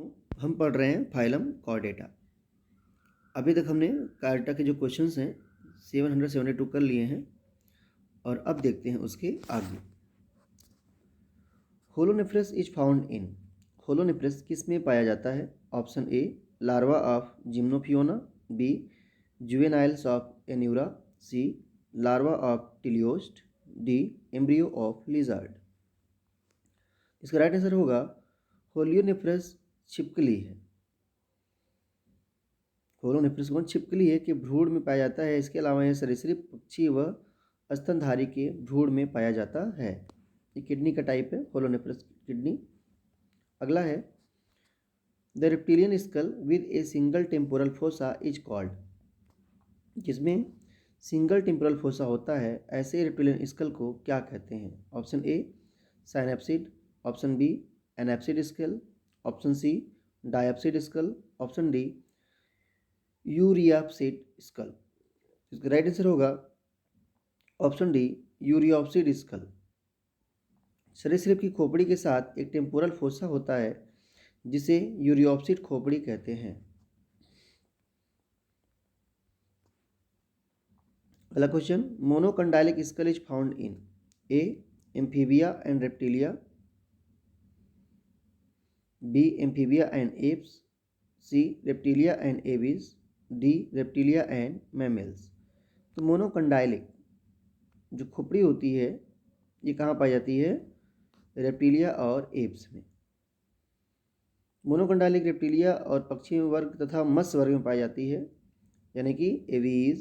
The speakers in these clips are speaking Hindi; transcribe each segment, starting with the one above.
तो हम पढ़ रहे हैं फाइलम कॉर्डेटा। अभी तक हमने कार्टा के जो क्वेश्चंस हैं 772 कर लिए हैं और अब देखते हैं उसके आगे। होलोनेफ्रस इज फाउंड इन, होलोनेफ्रस किस में पाया जाता है? Option A larva of gymnophiona, B juveniles of anura, C larva of teleost, D embryo of lizard. इसका राइट आंसर होगा होलियोनेफ्रस छिपकली है। होलोनेफ्रस कौन छिपकली है कि भ्रूण में पाया जाता है। इसके अलावा यह सरीसृप पक्षी व स्तनधारी के भ्रूण में पाया जाता है। ये किडनी का टाइप है, होलोनेफ्रस किडनी। अगला है the reptilian skull with a single temporal fossa is called, जिसमें सिंगल टेम्पोरल फोसा होता है ऐसे रेप्टिलियन स्कल को क्या कहते हैं? Option A synapsid, option B anapsid skull, option C diapsid skull, option D euryapsid skull. इसका राइट आंसर होगा ऑप्शन डी यूरियाप्सिड स्कल। सरीसृप की खोपड़ी के साथ एक टेम्पोरल फोसा होता है जिसे यूरियाप्सिड खोपड़ी कहते हैं। अगला question, monocondylic skull is found in A amphibia and reptilia, B amphibia and apes, C reptilia and aves, D reptilia and mammals. तो मोनोकंडाइलिक जो खोपड़ी होती है ये कहाँ पाई जाती है? रेप्टिलिया और एप्स में। मोनोकंडाइलिक रेप्टिलिया और पक्षी वर्ग तथा मत्स्य वर्ग में पाई जाती है, यानी कि एवीज,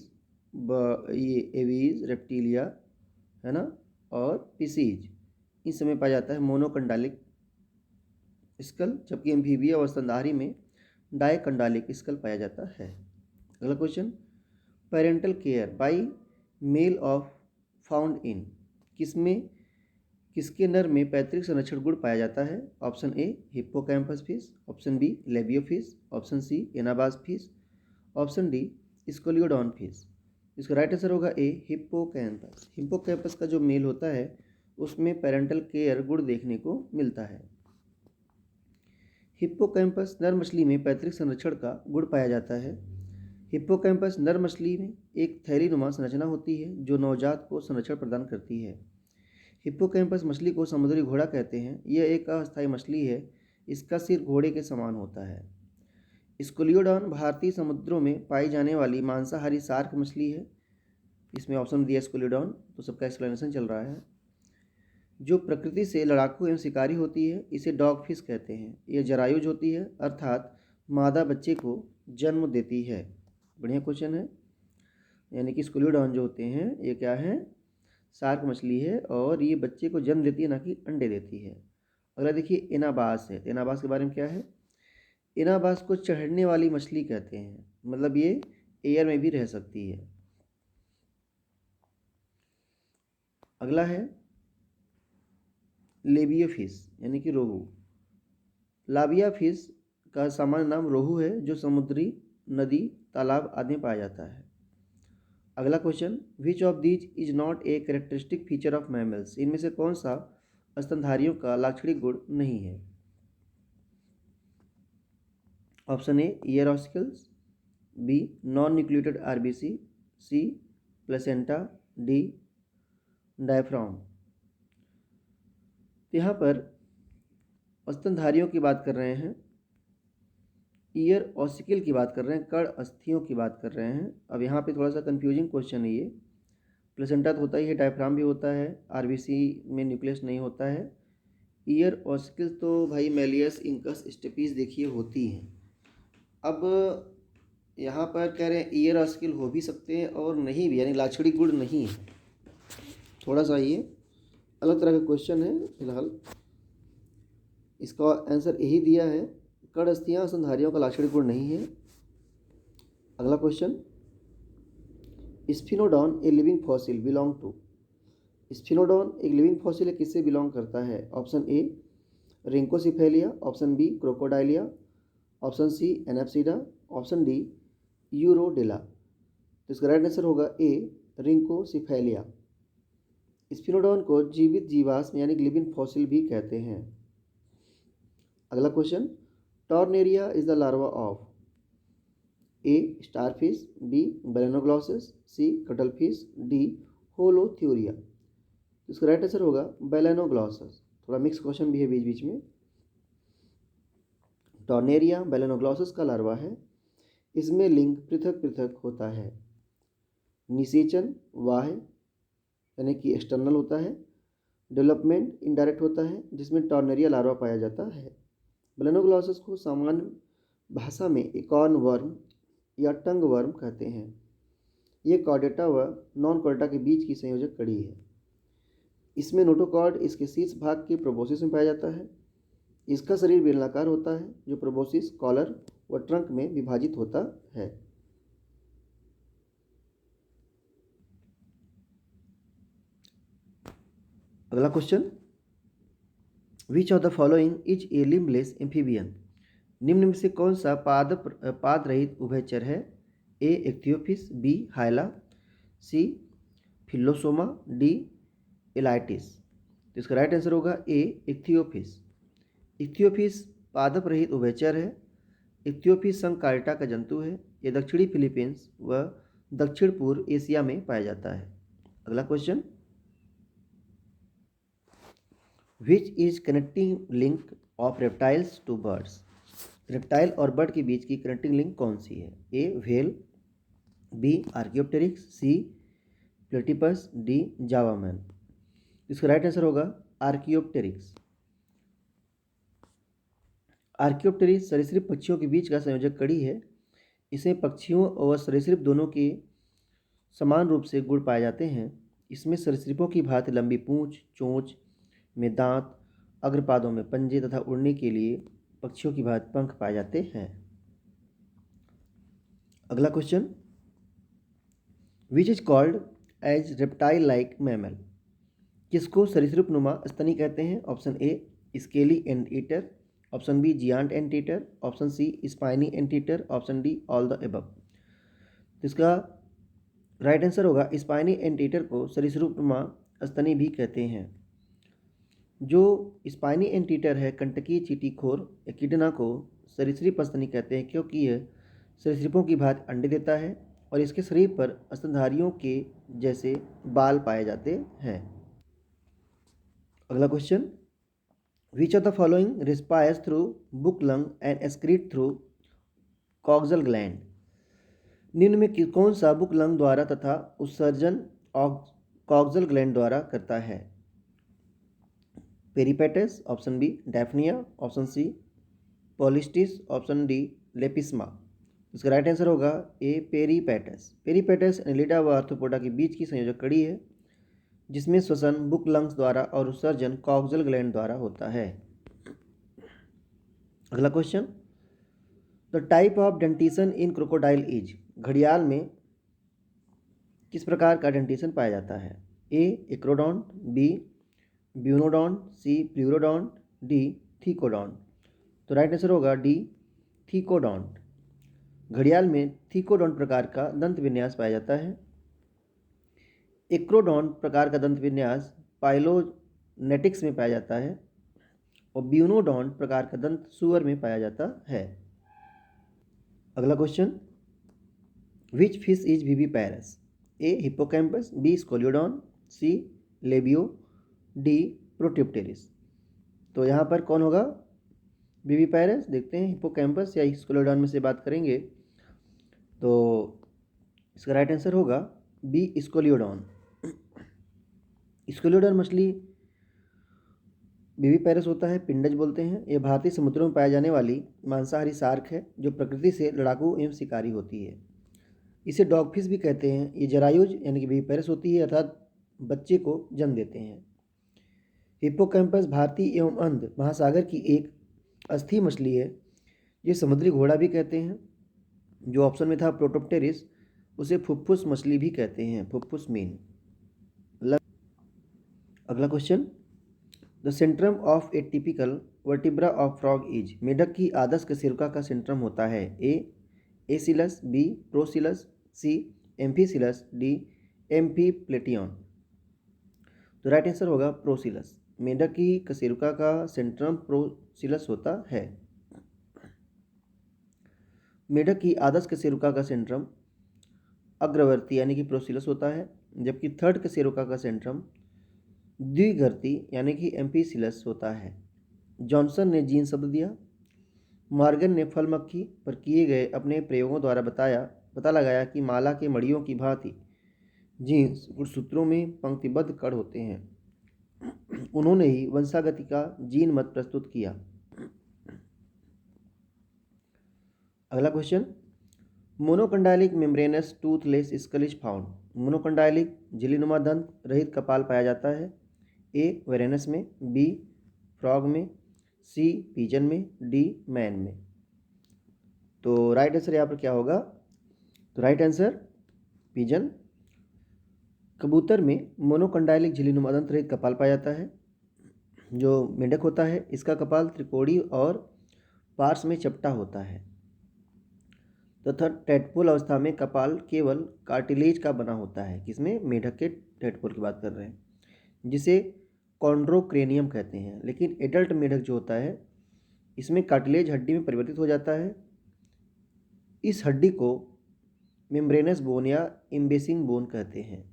ये एवीज, रेप्टिलिया है ना, और पिसीज, इस समय पाया जाता है मोनोकंडाइलिक स्कल, जबकि एम्फीबिया और स्तनधारी में डाइकंडाइलिक स्कल पाया जाता है। अगला question, parental care by male of found in, किसमें किसके नर में पैतृक संरक्षण गुण पाया जाता है? Option A hippocampus fish, option B labeo fish, option C anabas fish, option D scoliodon fish. इसका राइट आंसर होगा ए हिप्पोकैम्पस। हिप्पोकैम्पस का जो मेल होता है उसमें पेरेंटल केयर गुण देखने को मिलता है। हिप्पोकैम्पस नर मछली में पैतृक संरक्षण का गुण पाया जाता है। हिप्पोकैम्पस नर मछली में एक थैलीनुमा संरचना होती है जो नवजात को संरक्षण प्रदान करती है। हिप्पोकैम्पस मछली को समुद्री घोड़ा कहते हैं। यह एक अस्थायी मछली है, इसका सिर घोड़े के समान होता है। स्कोलियोडॉन भारतीय समुद्रों में पाई जाने वाली मांसाहारी शार्क मछली है। इसमें ऑप्शन दिया स्कोलियोडॉन, तो सबका एक्सप्लेनेशन चल रहा है। जो प्रकृति से लड़ाकू एवं शिकारी होती है इसे डॉग फिश कहते हैं। यह जरायुज होती है, अर्थात मादा बच्चे को जन्म देती है। बढ़िया क्वेश्चन है। यानी कि स्कोलियोडॉन जो होते हैं ये क्या है? शार्क मछली है और ये बच्चे को जन्म देती है, ना कि अंडे देती है। अगला देखिए एनाबास है। एनाबास के बारे में क्या है? एनाबास को चढ़ने वाली मछली कहते हैं, मतलब ये एयर में भी रह सकती है। अगला है लेबियो फिश, यानी कि रोहू। लाबिया फिश का सामान्य नाम रोहू है जो समुद्री, नदी, तालाब आदि में पाया जाता है। अगला question, which of these is not a characteristic feature of mammals, इनमें से कौन सा स्तनधारियों का लाक्षणिक गुण नहीं है? Option A ear ossicles, B non nucleated RBC, C placenta, D diaphragm. यहाँ पर स्तनधारियों की बात कर रहे हैं, ईयर ऑसिकल की बात कर रहे हैं, कण अस्थियों की बात कर रहे हैं। अब यहाँ पे थोड़ा सा कंफ्यूजिंग क्वेश्चन है ये। प्लेसेंटा तो होता ही है, डायफ्राम भी होता है, आरबीसी में न्यूक्लियस नहीं होता है। ईयर ऑसिकल्स तो भाई मेलियस, इंकस, स्टेपीज देखिए होती हैं। अब यहाँ पर कह रहे हैं ईयर ऑसिकल हो भी सकते हैं और नहीं भी, यानी लाक्षणिक गुण नहीं है। थोड़ा सा ये अलग तरह का क्वेश्चन है। फिलहाल इसका आंसर यही दिया है, कण अस्थियां स्तनधारियों का लाक्षणिक गुण नहीं है। अगला question, sphenodon a living fossil belong to, sphenodon एक लिविंग फॉसिल है, किससे बिलोंग करता है? Option A rhynchocephalia, option B crocodilia, option C anapsida, option D urodela. तो इसका राइट आंसर होगा ए रिंकोसिफेलिया। स्फिनोडॉन को जीवित जीवाश्म यानी लिविंग फॉसिल भी कहते हैं। अगला question, tornaria is the larva of A starfish, B balanoglossus, C cuttlefish, D holothuria. इसका राइट आंसर होगा बेलेनोग्लॉसस। थोड़ा मिक्स क्वेश्चन भी है बीच बीच में। टॉर्नेरिया बेलेनोग्लॉसस का लार्वा है। इसमें लिंग पृथक पृथक होता है। निषेचन बाह्य यानी कि एक्सटर्नल होता है। डेवलपमेंट इनडायरेक्ट होता है, जिसमें टॉर्नेरिया लार्वा पाया जाता है। बेलेनोग्लॉसस को सामान्य भाषा में एकॉर्न वर्म या टंग वर्म कहते हैं। ये कॉर्डेटा व नॉन कॉर्डेटा के बीच की संयोजक कड़ी है। इसमें नोटोकॉर्ड इसके शीर्ष भाग के प्रोबोसिस में पाया जाता है। इसका शरीर बेलनाकार होता है, जो प्रोबोसिस, कॉलर व ट्रंक में विभाजित होता है। अगला question, which of the following is a limbless amphibian. निम्न में से कौन सा पाद रहित उभयचर है? ए इक्थियोफिस, बी हाइला, सी फिलोसोमा, डी एलाइटिस। तो इसका राइट आंसर होगा ए इक्थियोफिस। इक्थियोफिस पादप रहित उभयचर है। इक्थियोफिस संघ कार्टा का जंतु है। यह दक्षिणी फिलीपींस व दक्षिण पूर्व एशिया में पाया जाता है। अगला question, which is connecting link of reptiles to birds. Reptile और बर्ड के बीच की कनेक्टिंग लिंक कौन सी है? A whale, B archaeopteryx, C platypus, D Java man. इसका राइट आंसर होगा आर्कियोप्टेरिक्स। आर्कियोप्टेरिक्स सरीसृप पक्षियों के बीच का संयोजक कड़ी है। इसमें पक्षियों और सरीसृप दोनों के समान रूप से गुण पाए जाते हैं। इसमें सरीसृपों की भांति लंबी पूंछ, चोंच में दांत, अग्रपादों में पंजे तथा उड़ने के लिए पक्षियों की भांति पंख पाए जाते हैं। अगला question, which is called as reptile like mammal. किसको सरीसृप नुमा स्तनी कहते हैं? Option A scaly anteater, option B giant anteater, option C spiny anteater, option D all the above. तो इसका राइट आंसर होगा स्पाइनी एंट ईटर को सरीसृप नुमा स्तनी भी कहते हैं। जो स्पाइनी एंट ईटर है, कंटकी चींटीखोर एकिडना को सरीसृप स्तनी कहते हैं, क्योंकि यह सरीसृपों की भांति अंडे देता है और इसके शरीर पर स्तनधारियों के जैसे बाल पाए जाते हैं। अगला question, which of the following respires through book lung and excrete through coxal gland. निम्न में कौन सा बुक लंग द्वारा तथा उत्सर्जन कॉक्सल ग्लैंड द्वारा करता है? Peripatus, option B daphnia, option C polistes, option D lepisma. इसका राइट आंसर होगा ए पेरिपेटस। पेरिपेटस एनिलिडा व आर्थ्रोपोडा के बीच की संयोजक कड़ी है, जिसमें श्वसन बुक लंग्स द्वारा और उत्सर्जन कॉक्सल ग्लैंड द्वारा होता है। अगला question, the type of dentition in crocodile is. घड़ियाल में किस प्रकार का डेंटिशन पाया जाता है? ए एक्रोडोंट, बी ब्यूनोडोंट, सी प्लूरोडोंट, डी थीकोडोंट। तो राइट आंसर होगा डी थीकोडोंट। घड़ियाल में थीकोडोंट प्रकार का दंत विन्यास पाया जाता है। एक्रोडोंट प्रकार का दंत विन्यास पाइलोनेटिक्स में पाया जाता है और ब्यूनोडोंट प्रकार का दंत सुअर में पाया जाता है। अगला question, which fish is viviparous. A hippocampus, B scoliodon, C labeo, D protopterus. तो यहाँ पर कौन होगा विविपैरस? देखते हैं हिप्पोकैम्पस या स्कोलियोडॉन में से बात करेंगे तो इसका राइट आंसर होगा बी स्कोलियोडॉन। स्कोलियोडॉन मछली विविपैरस होता है, पिंडज बोलते हैं। यह भारतीय समुद्रों में पाई जाने वाली मांसाहारी शार्क है, जो प्रकृति से लड़ाकू एवं शिकारी होती है। इसे डॉगफिश भी कहते हैं। ये जरायुज यानी कि विविपैरस होती है, अर्थात बच्चे को जन्म देते हैं। हिप्पोकैम्पस भारतीय एवं अंध महासागर की एक अस्थि मछली है। ये समुद्री घोड़ा भी कहते हैं। जो ऑप्शन में था प्रोटोप्टेरिस, उसे फुफ्फुस मछली भी कहते हैं, फुफ्फुस मीन। अगला question, the Centrum of A typical vertebra of frog is. मेढक की आदर्श कशेरुका का सेंट्रम होता है ए एसिलस, बी प्रोसिलस, सी एम्फीसिलस, डी एम्फीप्लेटियन। तो राइट आंसर होगा प्रोसिलस। मेढक की कशेरुका का सेंट्रम प्रोसिलस होता है। मेढक की आदर्श कशेरुका का सेंट्रम अग्रवर्ती यानी कि प्रोसिलस होता है, जबकि थर्ड कशेरुका का सेंट्रम द्विघर्ती यानी कि एम्फिसिलस होता है। जॉनसन ने जीन शब्द दिया। मॉर्गन ने फल मक्खी पर किए गए अपने प्रयोगों द्वारा पता लगाया कि माला के मड़ियों की भांति जीन्स गुणसूत्रों में पंक्तिबद्ध कण होते हैं। उन्होंने ही वंशागति का जीन मत प्रस्तुत किया। अगला question, monocondylic membranous toothless skull is found. Monocondylic झिल्लीनुमा दंत रहित कपाल पाया जाता है। ए वेरेनस में, बी फ्रॉग में, सी पिजन में, डी मैन में। तो राइट आंसर यहाँ पर क्या होगा? तो राइट आंसर पिजन। कबूतर में मोनोकंडाइलिक झिल्लीनुमा दंत रहित कपाल पाया जाता है। जो मेंढक होता है इसका कपाल त्रिकोणीय और पार्श्व में चपटा होता है तथा टेडपोल अवस्था में कपाल केवल कार्टिलेज का बना होता है। किसमें? मेढक के टेडपोल की बात कर रहे हैं, जिसे कॉन्ड्रोक्रेनियम कहते हैं। लेकिन एडल्ट मेढक जो होता है इसमें कार्टिलेज हड्डी में परिवर्तित हो जाता है। इस हड्डी को मेम्ब्रेनस बोन या इम्बेसिंग बोन कहते हैं।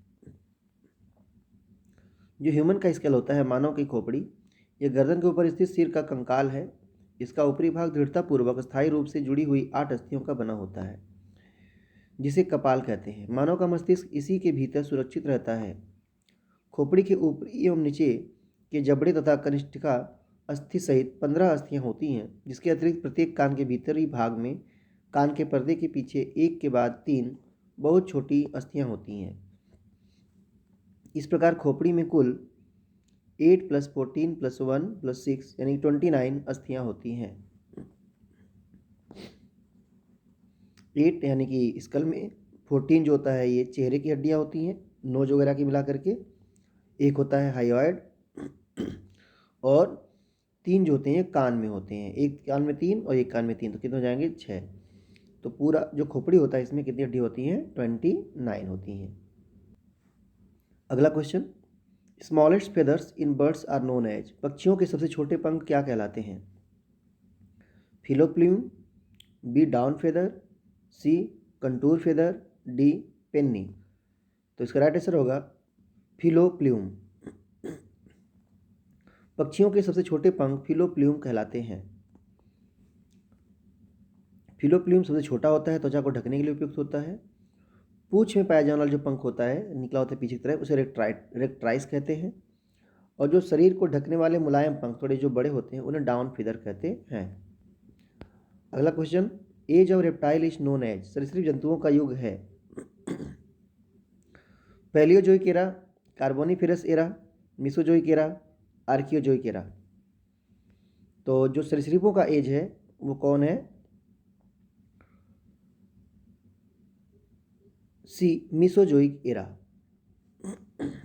जो ह्यूमन का स्केल होता है, मानव की खोपड़ी, यह गर्दन के ऊपर स्थित सिर का कंकाल है। इसका ऊपरी भाग दृढ़तापूर्वक स्थायी रूप से जुड़ी हुई 8 अस्थियों का बना होता है, जिसे कपाल कहते हैं। मानव का मस्तिष्क इसी के भीतर सुरक्षित रहता है। खोपड़ी के ऊपरी एवं नीचे के जबड़े तथा कनिष्ठिका अस्थि सहित 15 अस्थियां होती हैं, जिसके अतिरिक्त प्रत्येक कान के भीतरी भाग में कान के पर्दे के पीछे एक के बाद 3 बहुत छोटी अस्थियां होती हैं। इस प्रकार खोपड़ी में कुल 8 + 14 + 1 + 6 यानी 29 अस्थियां होती हैं। 8 यानी कि स्कल में, 14 जो होता है ये चेहरे की हड्डियां होती हैं, नोज वगैरह की मिला करके, एक होता है हाइयोइड, और 3 जो होते हैं कान में होते हैं, एक कान में 3 और एक कान में 3, तो कितने हो जाएंगे? 6। तो पूरा जो खोपड़ी होता है इसमें कितनी हड्डी होती हैं? 29 होती हैं। अगला question, smallest feathers in birds are known as. पक्षियों के सबसे छोटे पंख क्या कहलाते हैं? Filoplume, B down feather, C contour feather, D pennae. तो इसका राइट आंसर होगा फिलोप्ल्यूम। पक्षियों के सबसे छोटे पंख फिलोप्ल्यूम कहलाते हैं। फिलोप्ल्यूम सबसे छोटा होता है, त्वचा को ढकने के लिए उपयुक्त होता है। पूंछ में पाया जाने वाला जो पंख होता है, निकला होता है पीछे की तरफ, उसे रेक्ट्राइस कहते हैं। और जो शरीर को ढकने वाले मुलायम पंख थोड़े जो बड़े होते हैं उन्हें डाउन फीदर कहते हैं। अगला question, age of reptile is known as. सरीसृप जंतुओं का युग है palaeozoic era, carboniferous era, mesozoic era, archaeozoic era. तो जो सरीसृपों का एज है वो कौन है? C mesozoic era.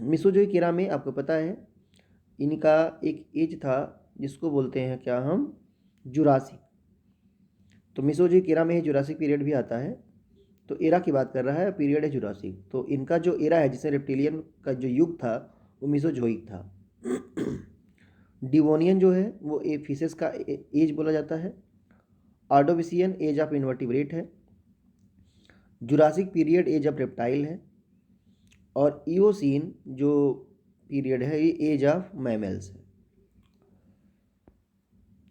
Mesozoic era में आपको पता है इनका एक एज था जिसको बोलते हैं क्या हम? जुरासिक। तो मिसोजोइक एरा में ही जुरासिक पीरियड भी आता है। तो एरा की बात कर रहा है, पीरियड है जुरासिक। तो इनका जो एरा है जिसमें रेप्टिलियन का जो युग था वो मिसोजोइक था। डिवोनियन जो है वो फिशेस का एज बोला जाता है। आर्डोविसियन एज ऑफ इन्वर्टिब्रेट है। Jurassic period age of reptile है। और ईओसीन जो पीरियड है ये एज ऑफ मैमल्स है।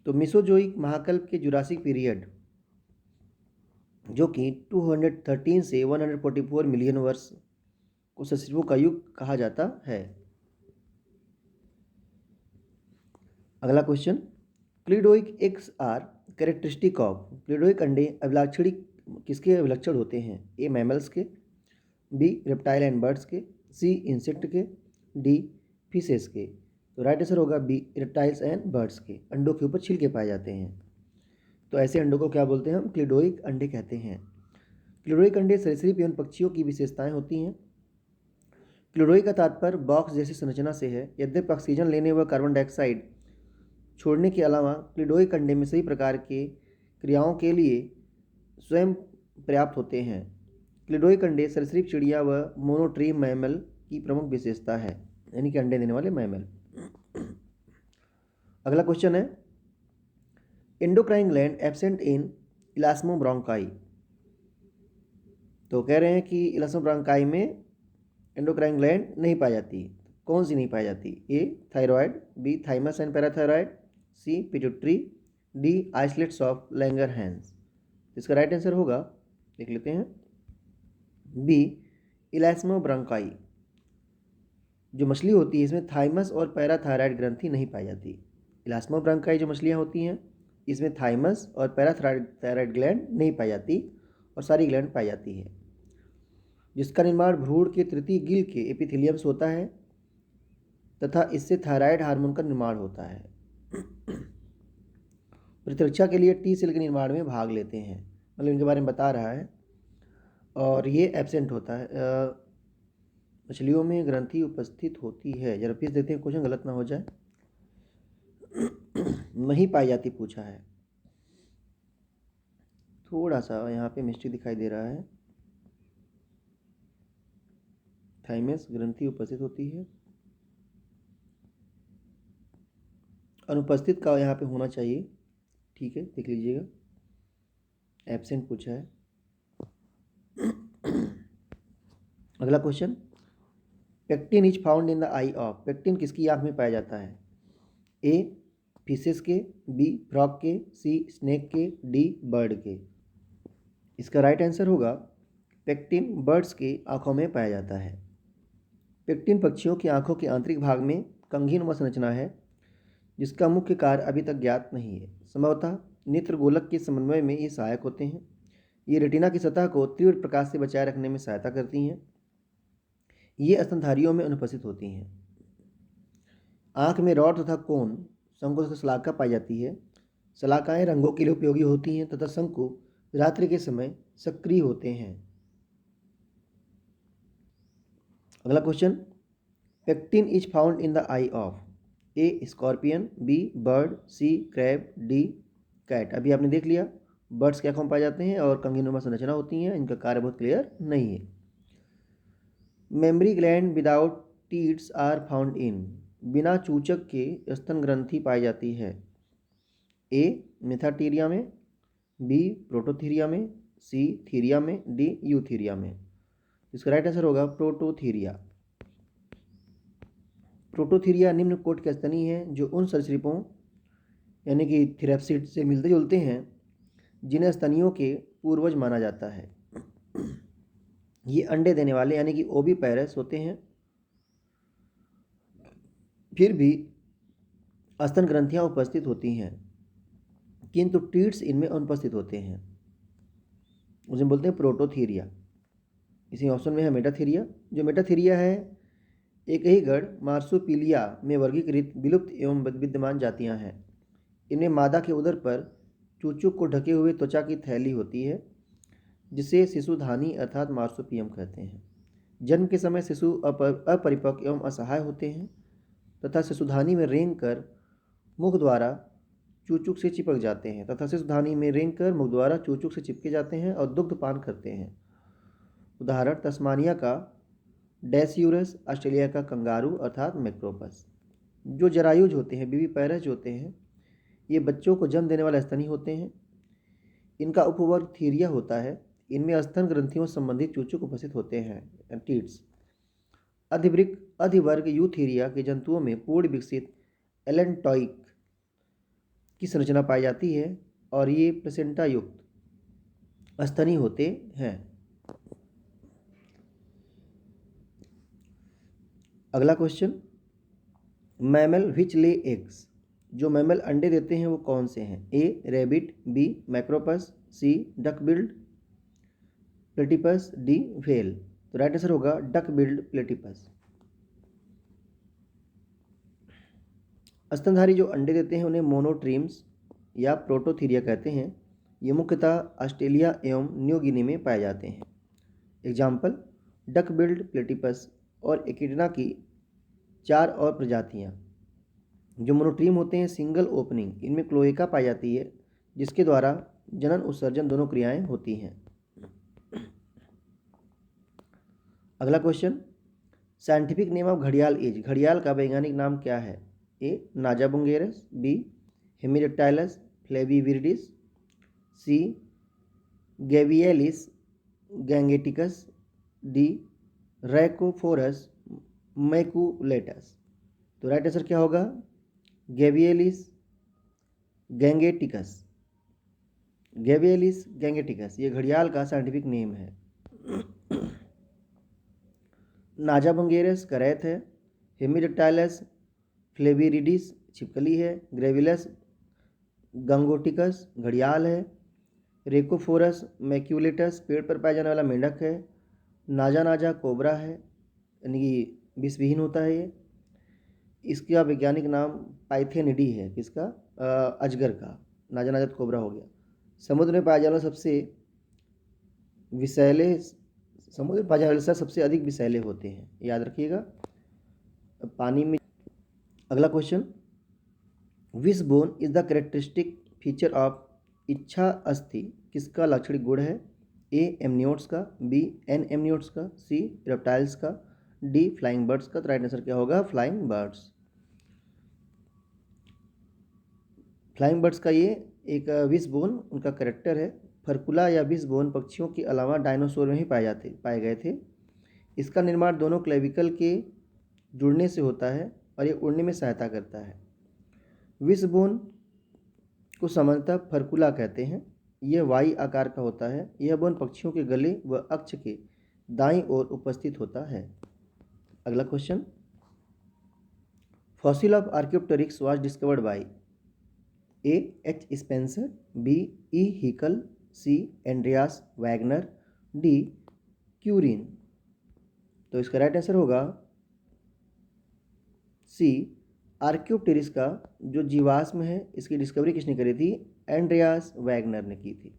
तो मिसोजोइक महाकल्प के जुरासिक पीरियड जो कि 213 से 144 मिलियन वर्ष को सरीसृपों का युग कहा जाता है। अगला question, cleidoic eggs are characteristic of. Cleidoic अंडे अभिलाक्षणी किसके अभिलक्षण होते हैं? ए मैमल्स के, बी रेप्टाइल एंड बर्ड्स के, सी इंसेक्ट के, डी फिशेस के। तो राइट आंसर होगा बी रेप्टाइल्स एंड बर्ड्स के। अंडों के ऊपर छिलके पाए जाते हैं, तो ऐसे अंडों को क्या बोलते हैं? हम क्लिडोइक अंडे कहते हैं। क्लिडोइक अंडे सरीसृप एवं पक्षियों की विशेषताएं होती हैं। क्लिडोइक का तात्पर्य बॉक्स जैसी संरचना से है। यद्यपि ऑक्सीजन लेने व कार्बन डाइऑक्साइड छोड़ने के अलावा क्लिडोइक अंडे में सभी प्रकार के क्रियाओं के लिए स्वयं पर्याप्त होते हैं। क्लिडोइक अंडे सरीसृप, चिड़िया व मोनोट्रीम मैमल की प्रमुख विशेषता है, यानी कि अंडे देने वाले मैमल। अगला क्वेश्चन है, endocrine gland absent in elasmobranchii. तो कह रहे हैं कि इलास्टो ब्रांकाई में एंडोक्राइन ग्लैंड नहीं पाई जाती। कौन सी नहीं पाई जाती? A thyroid, B thymus and parathyroid, C pituitary, D islets of Langerhans. इसका राइट आंसर होगा, देख लेते हैं, बी इलास्टो ब्रांकाई। जो मछली होती है इसमें थाइमस और पैराथायराइड ग्रंथि नहीं पाई जाती। इलास्टो ब्रांकाई जो मछलियाँ होती हैं इसमें थाइमस और पैराथायराइड ग्लैंड नहीं पाई जाती और सारी ग्लैंड पाई जाती है, जिसका निर्माण भ्रूण के तृतीय गिल के एपिथेलियम से होता है तथा इससे थायराइड हार्मोन का निर्माण होता है। प्रतिरक्षा के लिए टी सेल के निर्माण में भाग लेते हैं, मतलब इनके बारे में बता रहा है। और ये एब्सेंट होता है, मछलियों में ग्रंथि उपस्थित होती है। जरा फिर देखते हैं, क्वेश्चन गलत ना हो जाए। नहीं पाई जाती पूछा है, थोड़ा सा यहाँ पे मिस्टेक दिखाई दे रहा है। थाइमस ग्रंथि उपस्थित होती है, अनुपस्थित का यहाँ पे होना चाहिए। ठीक है, देख लीजिएगा, एब्सेंट पूछा है। अगला question, pectin is found in the eye of. Pectin किसकी आंख में पाया जाता है? ए फिशेस के, बी फ्रॉग के, सी स्नेक के, डी बर्ड के। इसका राइट आंसर होगा, पेक्टिन बर्ड्स की आंखों में पाया जाता है। पेक्टिन पक्षियों की आंखों के आंतरिक भाग में कंघीनुमा संरचना है जिसका मुख्य कार्य अभी तक ज्ञात नहीं है। संभवतः नेत्र गोलक के समन्वय में ये सहायक होते हैं। ये रेटिना की सतह को तीव्र प्रकाश से बचाए रखने में सहायता करती हैं। ये स्तनधारियों में अनुपस्थित होती हैं। आँख में रॉड तथा कोन शंकु तथा शलाका पाई जाती है। शलाकाएँ रंगों के लिए उपयोगी होती हैं तथा शंकु रात्रि के समय सक्रिय होते हैं। अगला question, pectin is found in the eye of. A scorpion, B bird, C crab, D cat. अभी आपने देख लिया, बर्ड्स के आँखों में पाए जाते हैं और कंघीनुमा संरचना होती हैं। इनका कार्य बहुत क्लियर नहीं है। Mammary gland without teats are found in. बिना चूचक के स्तन ग्रंथि पाई जाती है। ए मेथाटीरिया में, बी प्रोटोथीरिया में, सी थीरिया में, डी यूथीरिया में। इसका राइट आंसर होगा प्रोटोथीरिया। प्रोटोथीरिया निम्न कोट के स्तनी हैं जो उन सरीसृपों यानी कि थेरैप्सिड से मिलते जुलते हैं जिन्हें स्तनियों के पूर्वज माना जाता है। ये अंडे देने वाले यानी कि ओविपेरस होते हैं, फिर भी स्तन ग्रंथियाँ उपस्थित होती हैं किंतु टीट्स इनमें अनुपस्थित होते हैं। उसे बोलते हैं प्रोटोथीरिया। इसी ऑप्शन में है मेटाथीरिया। जो मेटाथीरिया है एक ही गण मार्सुपिलिया में वर्गीकृत विलुप्त एवं विद्यमान जातियां हैं। इनमें मादा के उदर पर चूचुक को ढके हुए त्वचा की थैली होती है जिसे शिशुधानी अर्थात मार्सुपियम कहते हैं। जन्म के समय शिशु अपरिपक्व एवं असहाय होते हैं तथा शिशुधानी में रेंग कर मुख द्वारा चूचुक से चिपक जाते हैं और दुग्ध पान करते हैं। उदाहरण तस्मानिया का डेसियूरस, ऑस्ट्रेलिया का कंगारू अर्थात मैक्रोपस। जो जरायुज होते हैं, विविपेरस जो होते हैं, ये बच्चों को जन्म देने वाले स्तनी होते हैं। इनका उपवर्ग थीरिया होता है। इनमें स्तन ग्रंथियों संबंधित चूचुक उपस्थित होते हैं, टीट्स। अधिवर्ग यूथीरिया के जंतुओं में पूर्ण विकसित एलेंटॉइक की संरचना पाई जाती है और ये प्लेसेंटा युक्त स्तनी होते हैं। अगला क्वेश्चन, मैमल विच ले एग्स। जो मैमल अंडे देते हैं वो कौन से हैं? A rabbit, B macropus, C duck billed platypus, D whale. तो राइट आंसर होगा डक बिल्ड प्लेटिपस। स्तनधारी जो अंडे देते हैं उन्हें मोनोट्रीम्स या प्रोटोथीरिया कहते हैं। ये मुख्यतः ऑस्ट्रेलिया एवं न्यू गिनी में पाए जाते हैं। एग्जाम्पल, डक बिल्ड प्लेटिपस और एकिडना की 4 और प्रजातियाँ। जो मोनोट्रीम होते हैं सिंगल ओपनिंग, इनमें क्लोएका पाई जाती है जिसके द्वारा जनन उत्सर्जन दोनों क्रियाएं होती हैं। अगला क्वेश्चन, साइंटिफिक नेम ऑफ घड़ियाल एज। घड़ियाल का वैज्ञानिक नाम क्या है? ए नाजा बुंगेरस, बी हेमिरेप्टाइलस फ्लेविविरिडिस, सी गैवियलिस गैंगेटिकस, डी रैकोफोरस मैकुलेटस। तो राइट आंसर क्या होगा? गैवियलिस गैंगेटिकस। गैवियलिस गैंगेटिकस ये घड़ियाल का साइंटिफिक नेम है। नाजा बंगेरस करैत है, हेमिडेक्टाइलस फ्लेविरिडिस छिपकली है, ग्रेविलस गंगोटिकस घड़ियाल है, रेकोफोरस मैक्यूलेटस पेड़ पर पाया जाने वाला मेंढक है, नाजा नाजा कोबरा है यानी कि विषविहीन होता है ये। इसका वैज्ञानिक नाम पाइथेनिडी है, किसका? अजगर का। नाजा नाजा कोबरा हो गया। समुद्र में पाए जाने वाले सबसे विषैले समुद्र में पाए जाने वाले सबसे अधिक विषैले होते हैं, याद रखिएगा पानी में। अगला question, which bone is the characteristic feature of इच्छा अस्थि किसका लाक्षणिक गुण है? ए एमनियोट्स का, बी एन एमनियोट्स का, सी रेप्टाइल्स का, डी फ्लाइंग बर्ड्स का। तो राइट आंसर क्या होगा? Flying birds. फ्लाइंग बर्ड्स का ये एक विष बोन उनका करेक्टर है। फर्कुला या विष बोन पक्षियों के अलावा डायनासोर में ही पाए गए थे। इसका निर्माण दोनों क्लेविकल के जुड़ने से होता है और ये उड़ने में सहायता करता है। विष बोन को सामान्यतः फर्कुला कहते हैं। यह वाई आकार का होता है। यह बोन पक्षियों के गले व अक्ष के दाईं ओर उपस्थित होता है। अगला question, fossil of archaeopteryx was discovered by A H Spencer, B E Haeckel, C Andreas Wagner, D Curin. तो इसका राइट आंसर होगा सी आर्क्योप्टेरिक्स का जो जीवाश्म है इसकी डिस्कवरी किसने करी थी? एंड्रियास वैगनर ने की थी।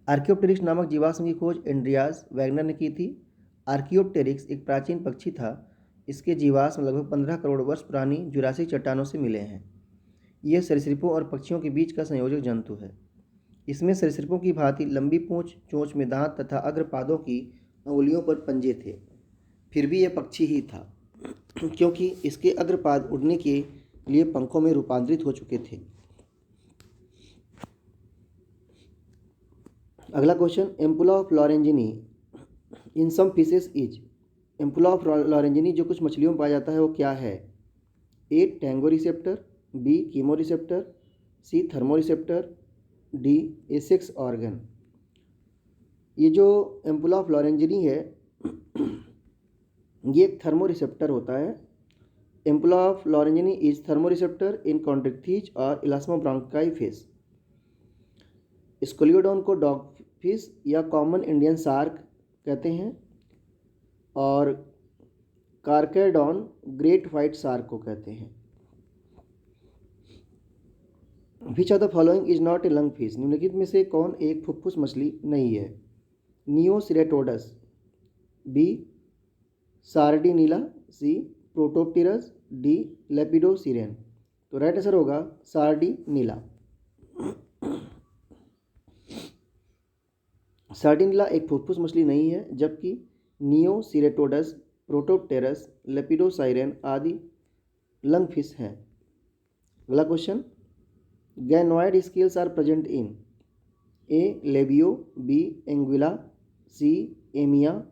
आर्क्योप्टेरिक्स नामक जीवाश्म की खोज एंड्रियास वैगनर ने की थी। आर्क्योप्टेरिक्स एक प्राचीन पक्षी था। इसके जीवाश्म लगभग 15 करोड़ वर्ष पुरानी जुरासिक चट्टानों से मिले हैं। यह सरीसृपों और पक्षियों के बीच का संयोजक जंतु है। इसमें सरीसृपों की भांति लंबी पूंछ, चोंच में दांत तथा अग्रपादों की अंगुलियों पर पंजे थे। फिर भी यह पक्षी ही था क्योंकि इसके अग्रपाद उड़ने के लिए पंखों में रूपांतरित हो चुके थे। अगला question, ampulla of Lorenzini in some fishes is. Ampulla of Lorenzini जो कुछ मछलियों में पाया जाता है वो क्या है? A tango receptor, B chemo receptor, C thermo receptor, D a sex organ. ये जो एम्पुला ऑफ लॉरेंजिनी है ये एक थर्मो रिसेप्टर होता है। Ampulla of Lorenzini is thermo receptor in chondrichthyes और इलास्मोब्रांकाई फिश। स्कोलियोडॉन को डॉग फिश या कॉमन इंडियन शार्क कहते हैं और कार्केडॉन ग्रेट वाइट शार्क को कहते हैं। विच of the following is not a lung fish. निम्नलिखित में से कौन एक फुफ्फुस मछली नहीं है? नियोसिरेटोडस, बी सार्डिनीला, सी प्रोटोप्टेरस, डी लेपिडोसिरेन। तो राइट आंसर होगा सार्डिनीला। सार्डिनीला एक फुफ्फुस मछली नहीं है जबकि नियोसिरेटोडस, प्रोटोप्टेरस, लेपिडोसाइरेन आदि लंग फिश हैं। अगला question, ganoid scales are present in A labeo, B anguilla, C amia,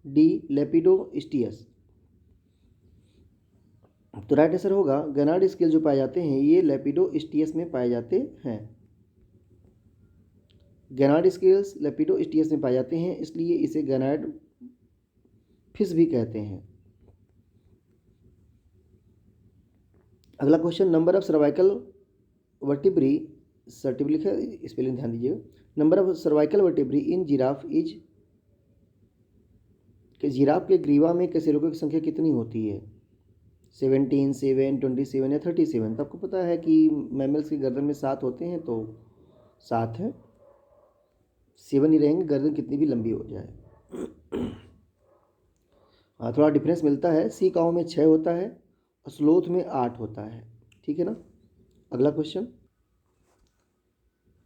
D lepidosteus. तो राइट आंसर होगा गैनोइड स्केल जो पाए जाते हैं ये लेपिडोस्टियस में पाए जाते हैं। गैनोइड स्केल्स लेपिडोस्टियस में पाए जाते हैं इसलिए इसे गैनोइड फिश भी कहते हैं। अगला question, number of cervical vertebrae, certebrae लिखा है स्पेलिंग ध्यान दीजिएगा। Number of cervical vertebrae in giraffe is. Giraffe के ग्रीवा में कशेरुकों की संख्या कितनी होती है? 17, 7, 27 या 37। तो आपको पता है कि मैमल्स की गर्दन में 7 होते हैं तो 7 है, 7 ही रहेंगे गर्दन कितनी भी लंबी हो जाए। हाँ थोड़ा डिफरेंस मिलता है, सी काऊ में 6 होता है और स्लोथ में 8 होता है, ठीक है ना। अगला question,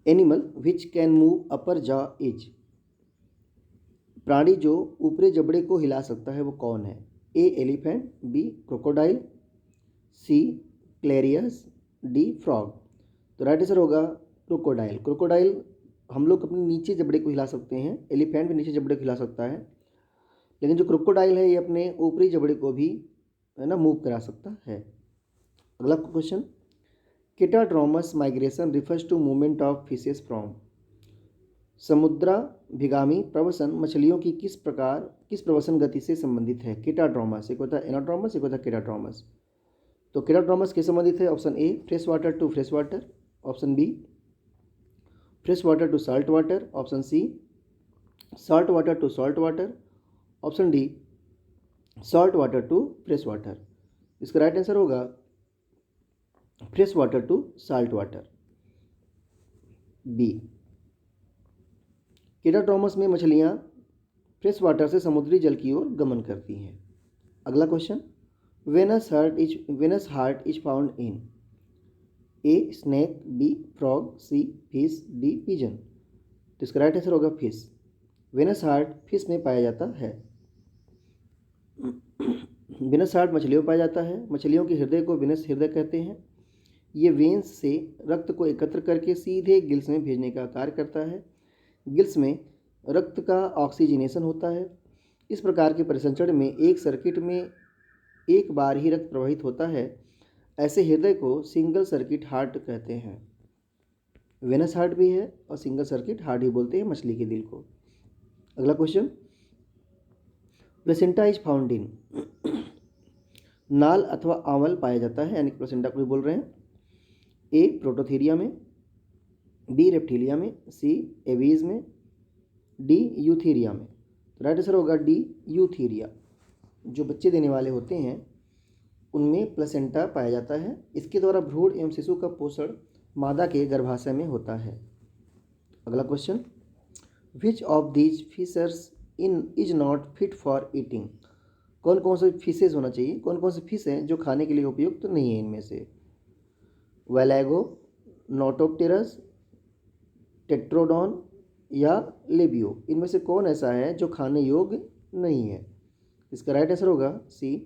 animal which can move upper jaw is. प्राणी जो ऊपरी जबड़े को हिला सकता है वो कौन है? ए एलिफेंट, बी क्रोकोडाइल, सी क्लेरियस, डी फ्रॉग। तो राइट आंसर होगा क्रोकोडाइल। क्रोकोडाइल हम लोग अपने नीचे जबड़े को हिला सकते हैं, एलिफेंट भी नीचे जबड़े को हिला सकता है, लेकिन जो क्रोकोडाइल है ये अपने ऊपरी जबड़े को भी है ना मूव करा सकता है। अगला question, catadromous migration refers to movement of fishes from. समुद्राभिगामी प्रवसन मछलियों की किस प्रवसन गति से संबंधित है? केटाड्रोमस, एक होता है एनाड्रोमस, एक होता है केटाड्रोमस। तो केटाड्रोमस किस संबंधित है? Option A fresh water to fresh water, option B fresh water to salt water, option C salt water to salt water, option D salt water to fresh water. इसका राइट आंसर होगा fresh water to salt water, B. Catadromous में मछलियाँ फ्रेश वाटर से समुद्री जल की ओर गमन करती हैं। अगला question, venous heart is found in A snake, B frog, C fish, D pigeon. तो इसका राइट आंसर होगा फिश। वेनस हार्ट फिश में पाया जाता है। वेनस हार्ट मछलियों में पाया जाता है। मछलियों के हृदय को वेनस हृदय कहते हैं। ये वेन्स से रक्त को एकत्र करके सीधे गिल्स में भेजने का कार्य करता है। गिल्स में रक्त का ऑक्सीजनेशन होता है। इस प्रकार के परिसंचरण में एक सर्किट में एक बार ही रक्त प्रवाहित होता है। ऐसे हृदय को सिंगल सर्किट हार्ट कहते हैं। वेनस हार्ट भी है और सिंगल सर्किट हार्ट ही बोलते हैं मछली के दिल को। अगला क्वेश्चन, प्लेसेंटा इज फाउंड इन। नाल अथवा आंवल पाया जाता है, यानी प्लेसेंटा को भी बोल रहे हैं। ए प्रोटोथीरिया में, बी रेप्टिलिया में, सी एवीज में, डी यूथीरिया में। तो राइट आंसर होगा डी यूथीरिया। जो बच्चे देने वाले होते हैं उनमें प्लेसेंटा पाया जाता है। इसके द्वारा भ्रूण एवं शिशु का पोषण मादा के गर्भाशय में होता है। अगला question, which of these fishes is not fit for eating. कौन कौन से फिशेज होना चाहिए, कौन कौन से फिश हैं जो खाने के लिए उपयुक्त तो नहीं है इनमें से? वेलैगो, नोटोप्टेरस, टेट्रोडॉन या लेबियो। इनमें से कौन ऐसा है जो खाने योग्य नहीं है? इसका राइट आंसर होगा सी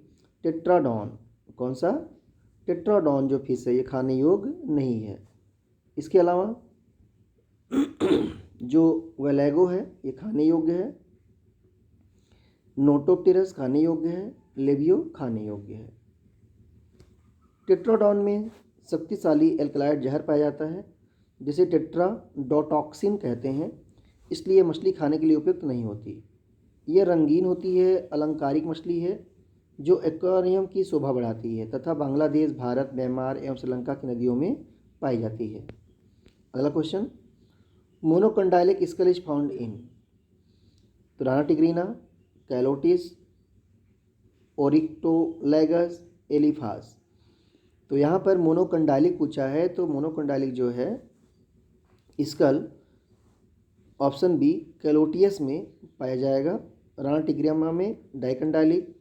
टेट्राडॉन। कौन सा? टेट्राडॉन जो फिश है ये खाने योग्य नहीं है। इसके अलावा जो वेलैगो है ये खाने योग्य है, नोटोप्टेरस खाने योग्य है, लेबियो खाने योग्य है। टेट्राडॉन में शक्तिशाली एल्कलाइड जहर पाया जाता है जिसे टेट्राडोटॉक्सिन कहते हैं, इसलिए मछली खाने के लिए उपयुक्त नहीं होती। यह रंगीन होती है, अलंकारिक मछली है जो एक्वेरियम की शोभा बढ़ाती है तथा बांग्लादेश, भारत, म्यांमार एवं श्रीलंका की नदियों में पाई जाती है। अगला question, monocondylic skull is found in. तो रानाटिग्रीना, कैलोटिस, ओरिक्टोलैगस, एलिफास। तो यहाँ पर मोनोकंडाइलिक पूछा है, तो मोनोकंडाइलिक जो है स्कल ऑप्शन बी कैलोटियस में पाया जाएगा, रानाटिग्रीना में डाइकंडाइलिक,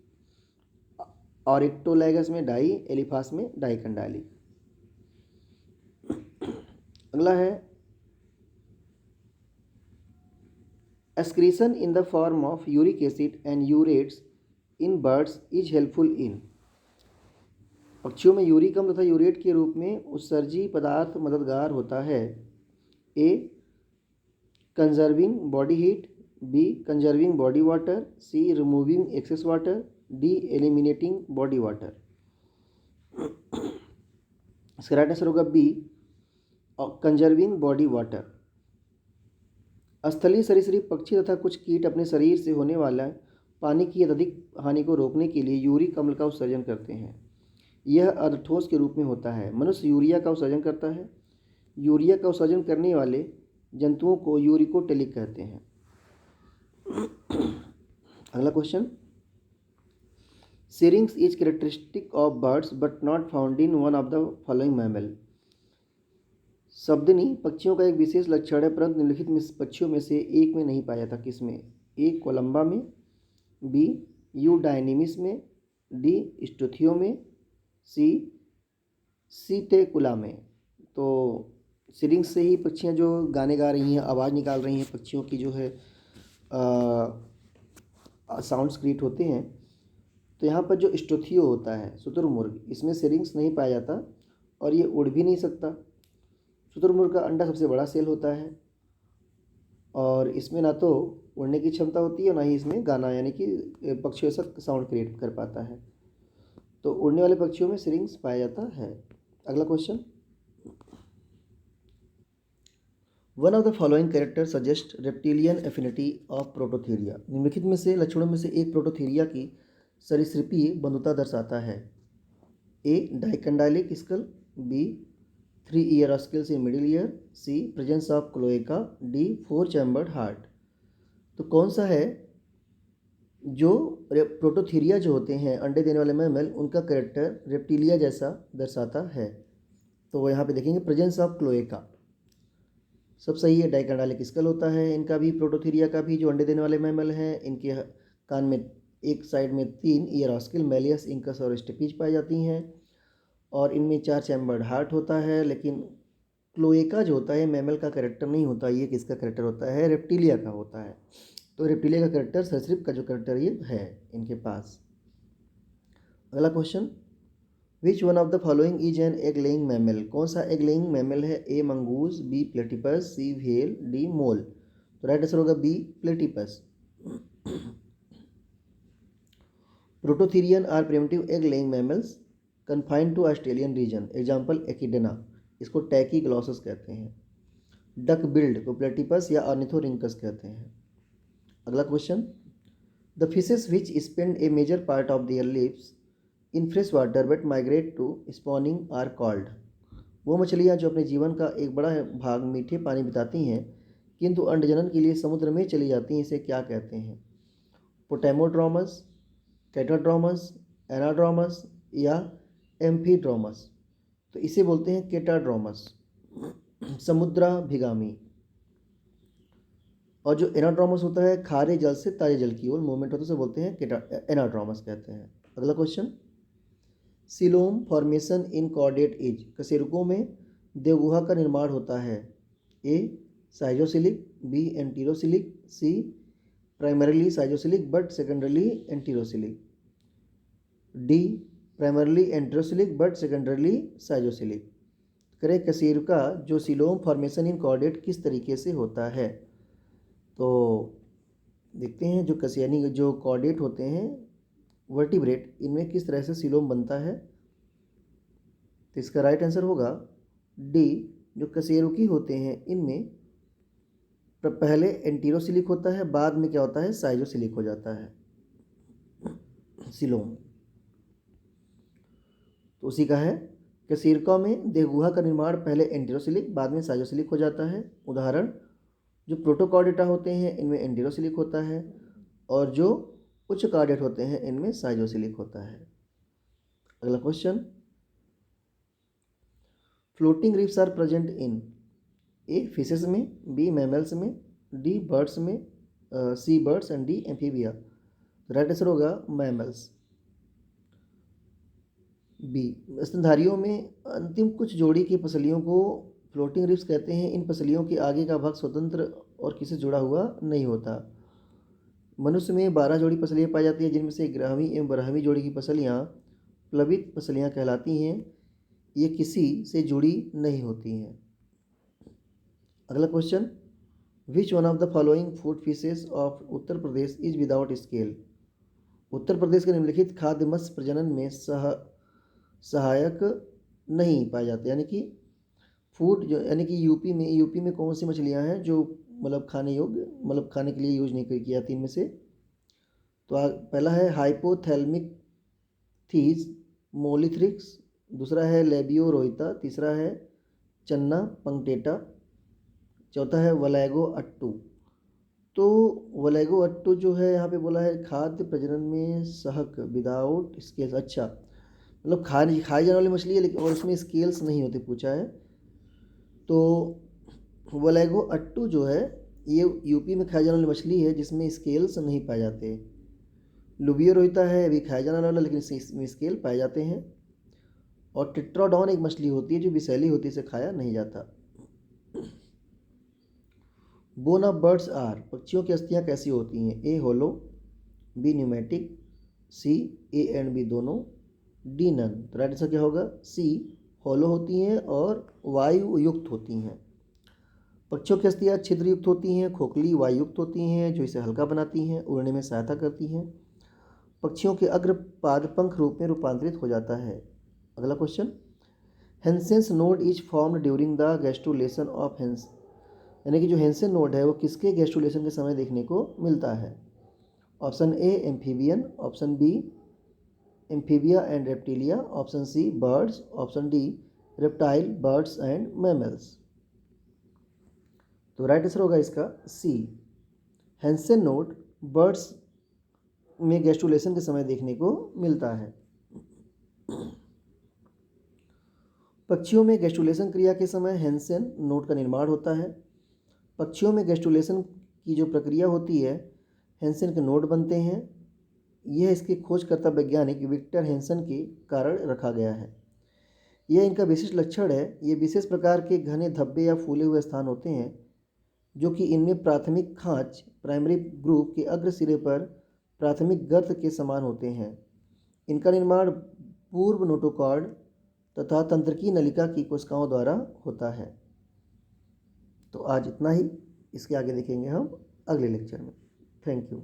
ओरिक्टोलैगस में डाई, एलिफास में डाइकंडाइलिक। अगला है, excretion in the form of uric acid and urates in birds is helpful in. पक्षियों में यूरिक अम्ल तथा यूरेट के रूप में उत्सर्जी पदार्थ मददगार होता है। A conserving body heat, B conserving body water, C removing excess water, D eliminating body water. इसका राइट आंसर होगा बी कंजर्विंग बॉडी वाटर। स्थलीय सरीसृप पक्षी तथा कुछ कीट अपने शरीर से होने वाला पानी की अत्यधिक हानि को रोकने के लिए यूरिक अम्ल का उत्सर्जन करते हैं। यह अर्धठोस के रूप में होता है। मनुष्य यूरिया का उत्सर्जन करता है। यूरिया का उत्सर्जन करने वाले जंतुओं को यूरिकोटेलिक कहते हैं। अगला question, syrinx is characteristic of birds but not found in one of the following mammal. शब्दनी पक्षियों का एक विशेष लक्षण है परंतु निम्नलिखित पक्षियों में से एक में नहीं पाया जाता। किसमें? ए कोलंबा में, बी यूडाइनिमिस में, डी स्टुथियो में, सी सीटेकुला में। तो सिरिंग्स से ही पक्षियाँ जो गाने गा रही हैं, आवाज़ निकाल रही हैं, पक्षियों की जो है साउंड्स क्रिएट होते हैं। तो यहाँ पर जो स्टुथियो होता है शुतुरमुर्ग, इसमें सिरिंग्स नहीं पाया जाता और ये उड़ भी नहीं सकता। शुतुरमुर्ग का अंडा सबसे बड़ा सेल होता है और इसमें ना तो उड़ने की क्षमता होती है, ना ही इसमें गाना यानी कि पक्षियों ऐसा साउंड क्रिएट कर पाता है। तो उड़ने वाले पक्षियों में सिरिंग्स पाया जाता है। अगला question, one of the following character suggest reptilian affinity of Prototheria. निम्नलिखित में से लक्षणों में से एक प्रोटोथेरिया की सरीसृपीय बंधुता दर्शाता है। A dicondylic skull, B 3 ear scales in middle ear, C presence of cloaca, D 4 chambered heart. तो कौन सा है जो प्रोटोथीरिया जो होते हैं अंडे देने वाले मैमल, उनका कैरेक्टर रेप्टिलिया जैसा दर्शाता है? तो वो यहाँ पे देखेंगे प्रेजेंस ऑफ क्लोएका, सब सही है। डाइकंडाइलिक स्कल होता है इनका भी, प्रोटोथीरिया का भी, जो अंडे देने वाले मैमल हैं। इनके कान में एक साइड में 3 ईयर ऑस्किल, मेलियस, इंकस और स्टेपीज पाई जाती हैं, और इनमें 4 चैम्बर्ड हार्ट होता है। लेकिन क्लोएका जो होता है मैमल का कैरेक्टर नहीं होता, ये किसका कैरेक्टर होता है? रेप्टिलिया का होता है। तो रेप्टिलिया का कैरेक्टर, सरीसृप का जो कैरेक्टर ये है इनके पास। अगला question, which one of the following is an egg laying mammal. कौन सा एग लेइंग मैमल है? A mongoose, B platypus, C whale, D mole. तो राइट आंसर होगा B platypus. Prototherian are primitive egg laying mammals confined to Australian region. Example echidna, इसको टैकीग्लॉसस कहते हैं। डक बिल्ड को प्लेटिपस या ऑर्निथोरिंकस कहते हैं। अगला question, the fishes which spend a major part of there lives in fresh water but migrate to spawning are called. वो मछलियाँ जो अपने जीवन का एक बड़ा भाग मीठे पानी बिताती हैं किंतु अंडजनन के लिए समुद्र में चली जाती हैं, इसे क्या कहते हैं? पोटेमोड्रोमस, कैटाड्रोमस, एनाड्रोमस या एम्फीड्रोमस। तो इसे बोलते हैं केटाड्रोमस, समुद्राभिगामी। और जो एनाड्रोमस होता है खारे जल से ताजे जल की ओर मूवमेंट होता है, उसे बोलते हैं एनाड्रोमस कहते हैं। अगला question, coelom formation in chordate is. कशेरुकों में देवगुहा का निर्माण होता है। A schizocoelic, B enterocoelic, C primarily schizocoelic but secondarily enterocoelic, D primarily enterocoelic but secondarily schizocoelic. करें कशेरुका जो सिलोम फॉर्मेशन इन कॉर्डेट किस तरीके से होता है? तो देखते हैं जो कशेनी जो कॉर्डेट होते हैं वर्टिब्रेट, इनमें किस तरह से सिलोम बनता है। तो इसका राइट आंसर होगा डी, जो कशेरुकी होते हैं इनमें पहले एंटीरोसिलिक होता है, बाद में क्या होता है? साइजोसिलिक हो जाता है सिलोम। तो उसी का है, कशेरुका में देहगुहा का निर्माण पहले एंटीरोसिलिक बाद में साइजोसिलिक हो जाता है। उदाहरण, जो प्रोटोकॉर्डेटा होते हैं इनमें एंटीरोसिलिक होता है, और जो उच्च कार्डेट होते हैं इनमें साइजोसिलिक होता है। अगला question, floating ribs are present in A fishes में, बी मैमल्स में, डी बर्ड्स में, C birds and D amphibia. Right answer होगा मैमल्स, बी। स्तनधारियों में अंतिम कुछ जोड़ी की पसलियों को फ्लोटिंग रिफ्स कहते हैं। इन पसलियों के आगे का भाग स्वतंत्र और किसी से जुड़ा हुआ नहीं होता। मनुष्य में 12 जोड़ी पसलियाँ पाई जाती हैं, जिनमें से ग्राहवी एवं बरहवी जोड़ी की पसलियाँ प्लवित पसलियाँ कहलाती हैं। ये किसी से जुड़ी नहीं होती हैं। अगला question, which one of the following food fishes of Uttar Pradesh is without scale. Uttar Pradesh के निम्नलिखित खाद्य मत्स्य प्रजनन में सहायक नहीं पाए जाते, यानी कि फूड जो, यानी कि यूपी में कौन सी मछलियाँ हैं जो मतलब खाने योग्य, मतलब खाने के लिए यूज नहीं की जाती इनमें से? तो पहला है हाइपोथैल्मिक थीज मोलिथ्रिक्स, दूसरा है लेबियो रोहिता, तीसरा है चन्ना पंक्टेटा, चौथा है वलैगो अट्टू। तो वलैगो अट्टू जो है यहाँ पे बोला है खाद्य प्रजनन में सहायक विदाउट स्केल्स। अच्छा, मतलब खाई जाने वाली मछली है लेकिन और उसमें स्केल्स नहीं होते पूछा है। तो वलैगो अट्टू जो है ये यूपी में खाई जाने वाली मछली है जिसमें स्केल्स नहीं पाए जाते। लुबियो रोहिता है अभी खाया जाने वाला लेकिन इसमें स्केल पाए जाते हैं। और टिट्रोडॉन एक मछली होती है जो विषैली होती है, इसे खाया नहीं जाता। बोन ऑफ बर्ड्स आर, पक्षियों की अस्थियाँ कैसी होती हैं? A hollow, B pneumatic, C A and B दोनों, डी नन। तो राइट आंसर क्या होगा? सी, होलो होती हैं और वायु युक्त होती हैं। पक्षियों की अस्थियाँ छिद्रयुक्त होती हैं, खोखली वायुयुक्त होती हैं, जो इसे हल्का बनाती हैं, उड़ने में सहायता करती हैं। पक्षियों के अग्रपाद पंख रूप में रूपांतरित हो जाता है। अगला question, Hensen's node is formed during the gastrulation of hens, यानी कि जो हेंसेन नोड है वो किसके गैस्ट्रुलेशन के समय देखने को मिलता है? Option A amphibian, option B amphibia and reptilia, option C birds, option D reptile birds and mammals. तो राइट आंसर होगा इसका सी, हेंसेन नोड बर्ड्स में गैस्ट्रुलेशन के समय देखने को मिलता है। पक्षियों में गैस्ट्रुलेशन क्रिया के समय हेंसेन नोड का निर्माण होता है। पक्षियों में गैस्ट्रुलेशन की जो प्रक्रिया होती है, हेंसेन के नोड बनते हैं। यह इसके खोजकर्ता वैज्ञानिक विक्टर हेंसन के कारण रखा गया है। यह इनका विशिष्ट लक्षण है। ये विशेष प्रकार के घने धब्बे या फूले हुए स्थान होते हैं जो कि इनमें प्राथमिक खांच प्राइमरी ग्रुप के अग्र सिरे पर प्राथमिक गर्त के समान होते हैं। इनका निर्माण पूर्व नोटोकॉर्ड तथा तंत्रिकी नलिका की कोशिकाओं द्वारा होता है। तो आज इतना ही, इसके आगे देखेंगे हम अगले लेक्चर में। Thank you.